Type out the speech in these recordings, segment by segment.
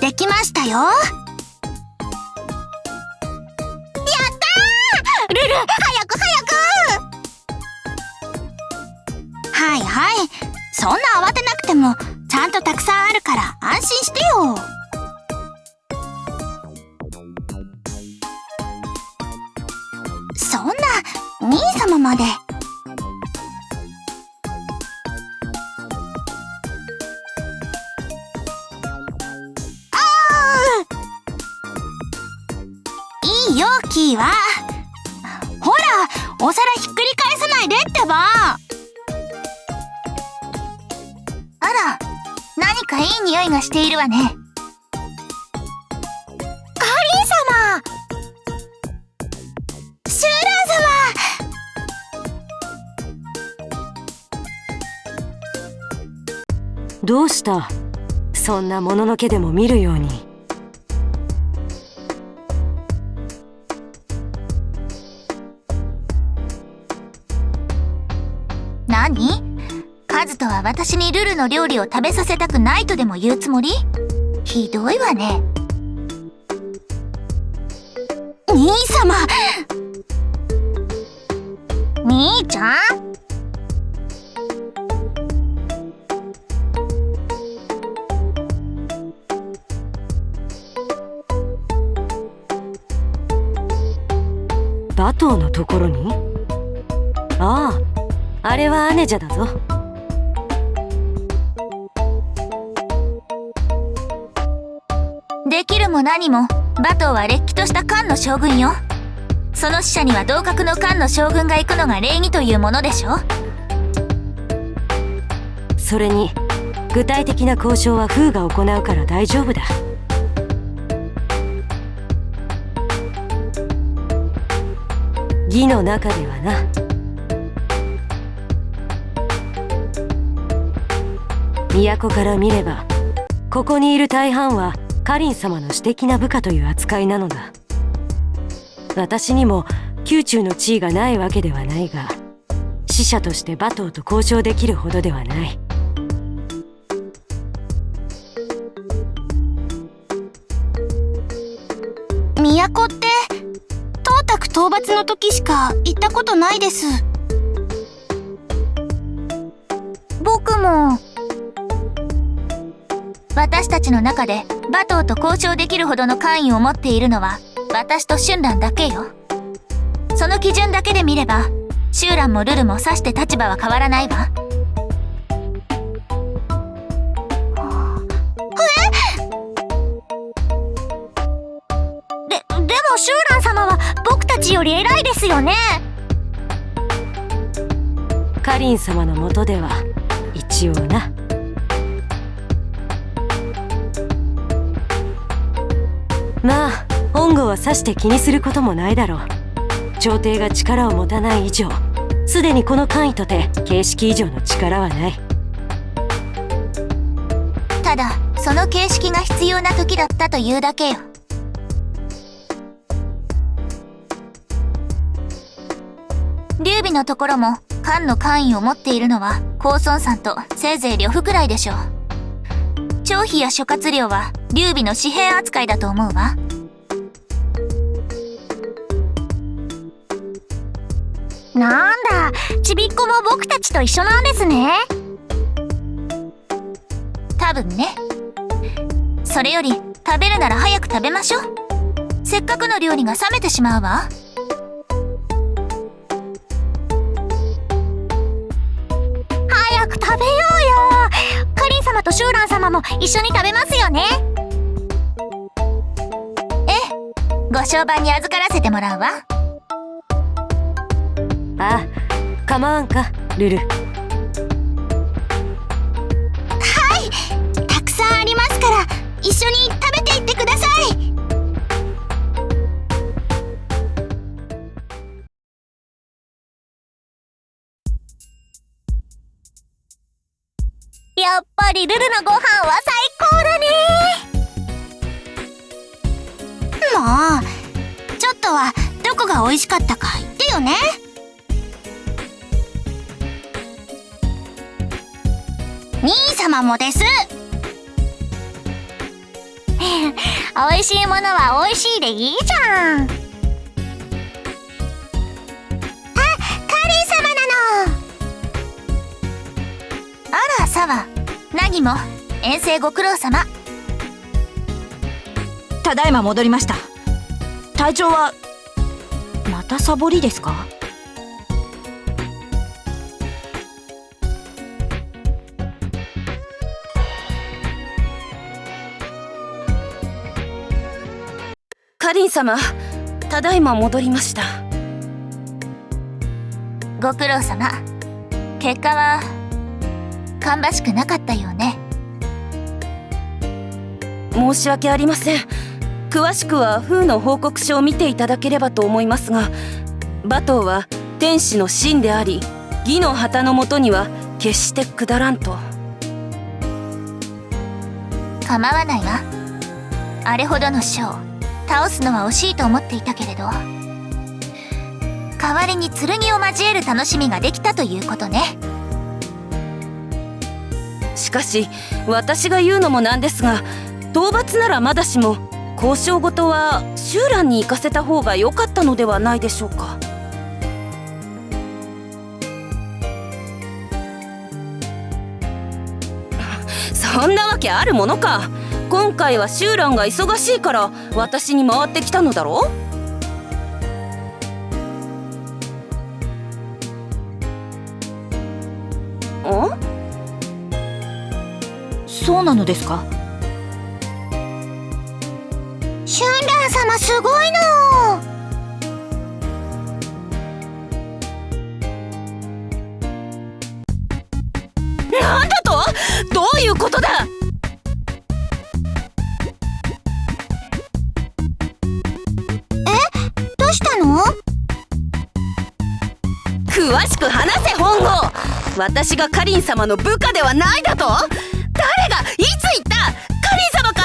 できましたよ。やったー！ルル、早くはいはい、そんな慌てなくてもちゃんとたくさんあるから安心してよ。そんな兄様まで。いいよキーは。ほら、お皿ひっくり返さないでってば。あら、何かいい匂いがしているわね。カリン様、シューラン様。どうした？そんなもののけでも見るように。何？カズトは私にルルの料理を食べさせたくないとでも言うつもり？ひどいわね。兄様！兄ちゃん？バトーのところに？ああ、あれは姉者だぞ。できるも何もバトーはれっきとした漢の将軍よ。その使者には同格の漢の将軍が行くのが礼儀というものでしょ。それに具体的な交渉はフーが行うから大丈夫だ。義の中ではな。都から見ればここにいる大半はカリン様の私的な部下という扱いなのだ。私にも宮中の地位がないわけではないが、使者としてバトーと交渉できるほどではない。都って董卓討伐の時しか行ったことないです。僕も。私たちの中でバトーと交渉できるほどの官位を持っているのは私と春蘭だけよ。その基準だけで見れば春蘭もルルもさして立場は変わらないわ。でも春蘭様は僕たちより偉いですよね。カリン様の下では一応な。まあ本郷はさして気にすることもないだろう。朝廷が力を持たない以上、すでにこの官位とて形式以上の力はない。ただその形式が必要な時だったというだけよ。劉備のところも官の官位を持っているのは公孫さんとせいぜい呂布くらいでしょう。徴費や諸葛亮は劉備の紙幣扱いだと思うわ。なんだ、ちびっこも僕たちと一緒なんですね。多分ね。それより食べるなら早く食べましょう。せっかくの料理が冷めてしまうわ。早く食べようよ。カリン様とシューラン様も一緒に食べますよね。ええ、ご商売に預からせてもらうわ。ああ、構わんか、ルル。はい、たくさんありますから一緒に食べていってください。やっぱりルルのご飯は最高だね。もうちょっとはどこが美味しかったか言ってよね。兄様もです。美味しいものは美味しいでいいじゃん。あ、カリン様なの。あら、サワ。ナギも遠征ご苦労様。ただいま戻りました。体調はまたサボりですか？カリン様、ただいま戻りました。ご苦労様。結果は芳しくなかったようね。申し訳ありません。詳しくはフーの報告書を見ていただければと思いますが、馬頭は天使の神であり、義の旗のもとには決して下らんと。構わないわ。あれほどの将倒すのは惜しいと思っていたけれど、代わりに剣を交える楽しみができたということね。しかし私が言うのもなんですが、討伐ならまだしも交渉事は集団に行かせた方が良かったのではないでしょうか。そんなわけあるものか。今回は集団が忙しいから私に回ってきたのだろう。そうなのですか？春蘭様すごいの。なんだと？どういうことだ？どうしたの？詳しく話せ本郷。私がカリン様の部下ではないだと？誰がいつ言った？カリン様か？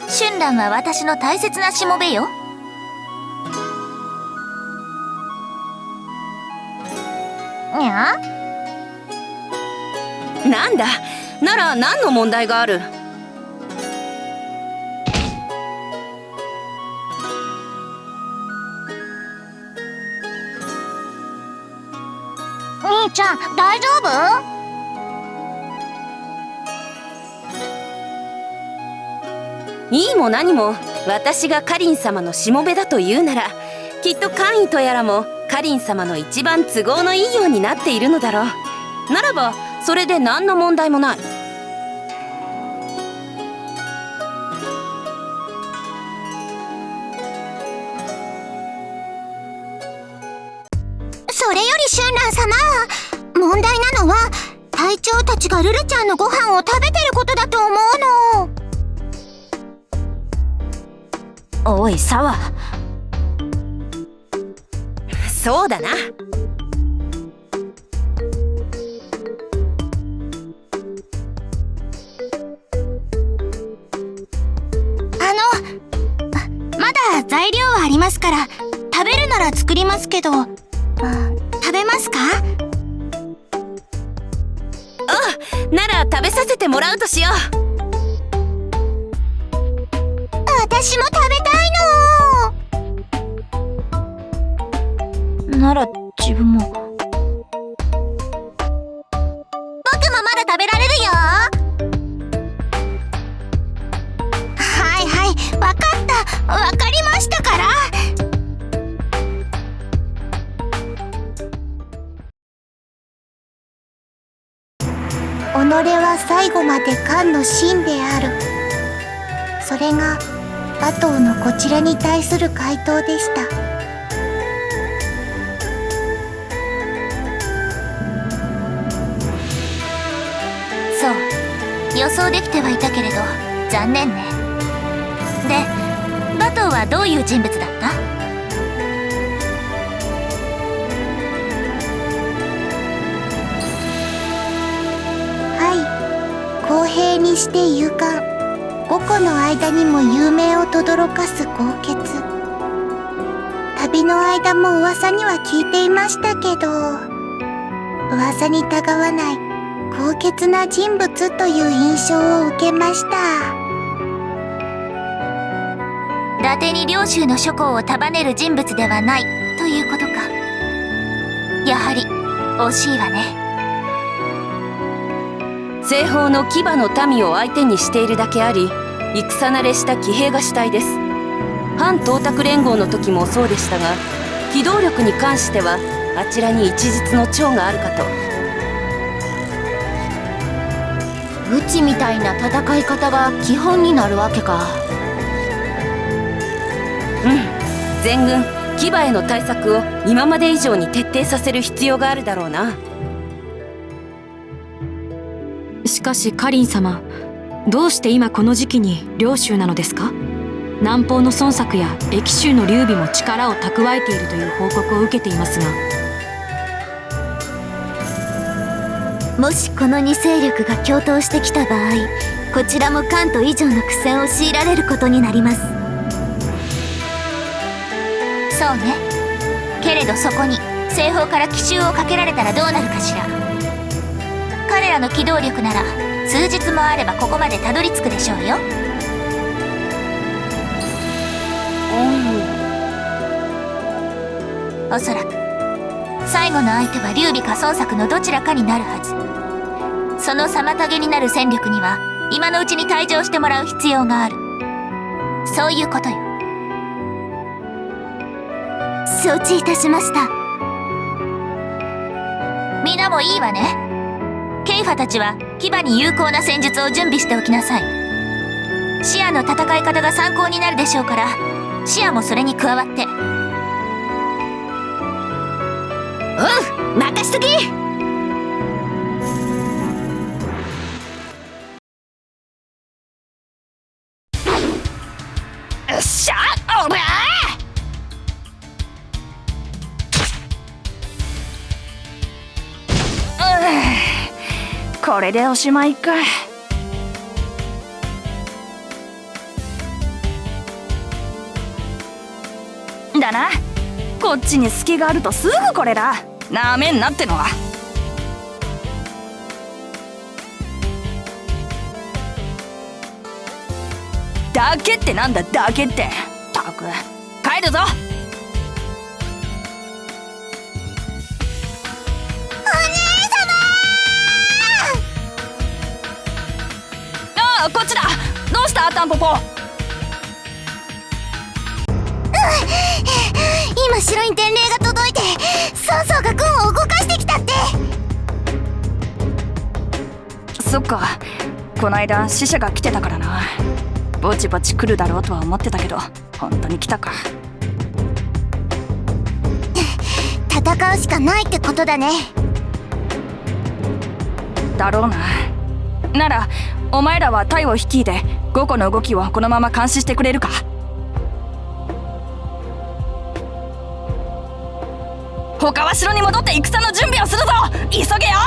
春蘭は私の大切なしもべよ。にゃ？なんだ、なら何の問題がある？兄ちゃん大丈夫？いいも何も私がカリン様のしもべだというなら、きっと官位とやらもカリン様の一番都合のいいようになっているのだろう。ならばそれで何の問題もない。それより春蘭様、問題なのは隊長たちがルルちゃんのご飯を食べてることだと思うの。おいサワ。そうだな。まだ材料はありますから、食べるなら作りますけど、食べますか？なら食べさせてもらうとしよう。私も食べたいの。なら自分も。僕もまだ食べられるよ。はいはい、わかった。わかりましたから。己は最後まで漢の真である。それが馬頭のこちらに対する回答でした。そう、予想できてはいたけれど残念ね。で、馬頭はどういう人物だった？はい、公平にして勇敢、五個の間にも有名を轟かす豪傑。た旅の間も噂には聞いていましたけど、噂にたがわない高潔な人物という印象を受けました。伊達に領主の諸侯を束ねる人物ではないということか。やはり惜しいわね。西方の騎馬の民を相手にしているだけあり、戦慣れした騎兵が主体です。反東卓連合の時もそうでしたが、機動力に関してはあちらに一日の長があるかと。うちみたいな戦い方が基本になるわけか。全軍騎馬への対策を今まで以上に徹底させる必要があるだろうな。しかしカリン様、どうして今この時期に領主なのですか？南方の孫作や益州の劉備も力を蓄えているという報告を受けていますが。もしこの2勢力が共闘してきた場合、こちらも関東以上の苦戦を強いられることになります。そうね。けれどそこに西方から奇襲をかけられたらどうなるかしら。彼らの機動力なら数日もあればここまでたどり着くでしょうよ。おそらく最後の相手は劉備か孫作のどちらかになるはず。その妨げになる戦力には今のうちに退場してもらう必要がある。そういうことよ。承知いたしました。皆もいいわね。ケイファたちは騎馬に有効な戦術を準備しておきなさい。シアの戦い方が参考になるでしょうから、シアもそれに加わって。任しとき。よっしゃ、おらこれでおしまいか。だな、こっちに隙があるとすぐこれだ。なめんなってのは。だけってなんだ、だけって。たく帰るぞ。こっちだ。どうしたタンポポ。今城に伝令が届いて、曹操が軍を動かしてきたって。そっか、こないだ使者が来てたからな。ぼちぼち来るだろうとは思ってたけど、本当に来たか。戦うしかないってことだね。だろうな。ならお前らは隊を率いて5個の動きをこのまま監視してくれるか。他は城に戻って戦の準備をするぞ。急げよ。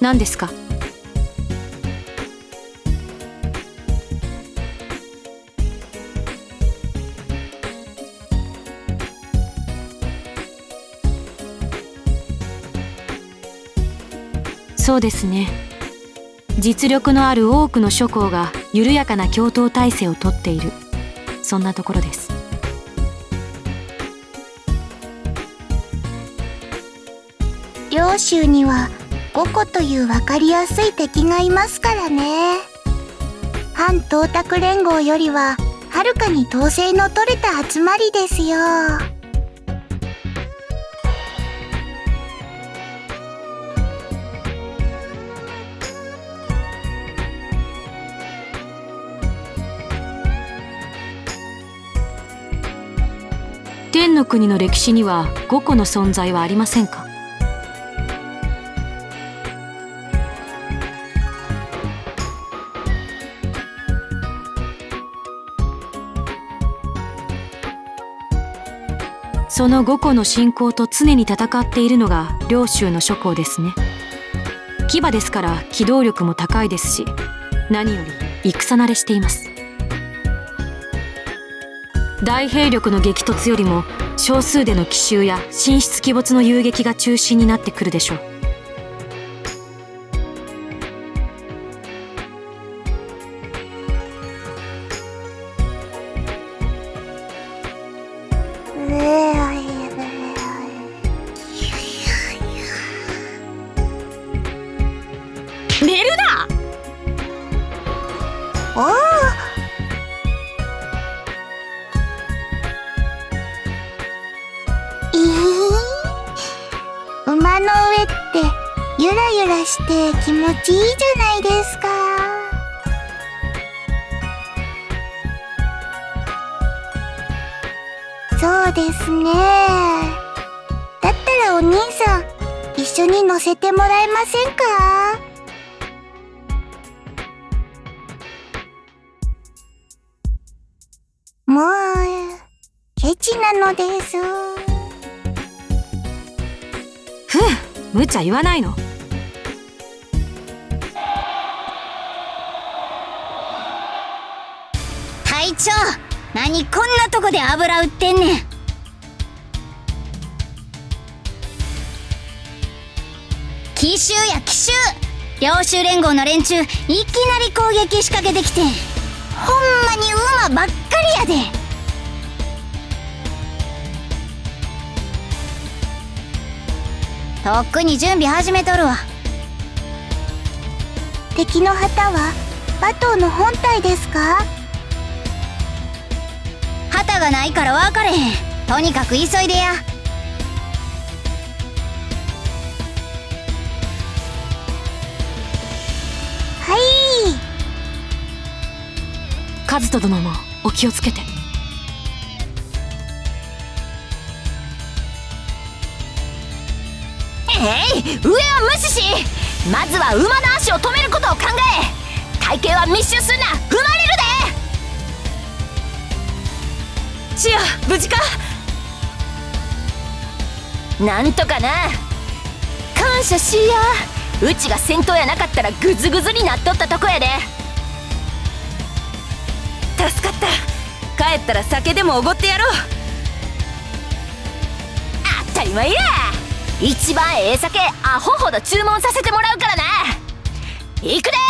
何ですか？そうですね。実力のある多くの諸侯が緩やかな共闘体制をとっている、そんなところです。領州には5個という分かりやすい敵がいますからね。反東卓連合よりははるかに統制の取れた集まりですよ。天の国の歴史には5個の存在はありませんか？その五個の信仰と常に戦っているのが領州の諸侯ですね。騎馬ですから機動力も高いですし、何より戦慣れしています。大兵力の激突よりも少数での奇襲や神出鬼没の遊撃が中心になってくるでしょう。寝るな。おお、馬の上ってゆらゆらして気持ちいいじゃないですか。そうですね。だったらお兄さん、一緒に乗せてもらえませんか？もうケチなのです。ふう、無茶言わないの。隊長、何こんなとこで油売ってんねん。奇襲や奇襲、領州連合の連中いきなり攻撃仕掛けてきてん。ほんまに馬ばっかりやで。とっくに準備始めとるわ。敵の旗は馬頭の本体ですか？旗がないから分かれへん。とにかく急いでや。はい。カズト殿もお気をつけて。上は無視し、まずは馬の足を止めることを考え、隊形は密集するな。踏まれるで。チア、無事か？なんとかな。感謝しや。うちが先頭やなかったらグズグズになっとったとこやで。助かった。帰ったら酒でもおごってやろう。当たり前や。一番ええ酒アホほど注文させてもらうからな。行くで。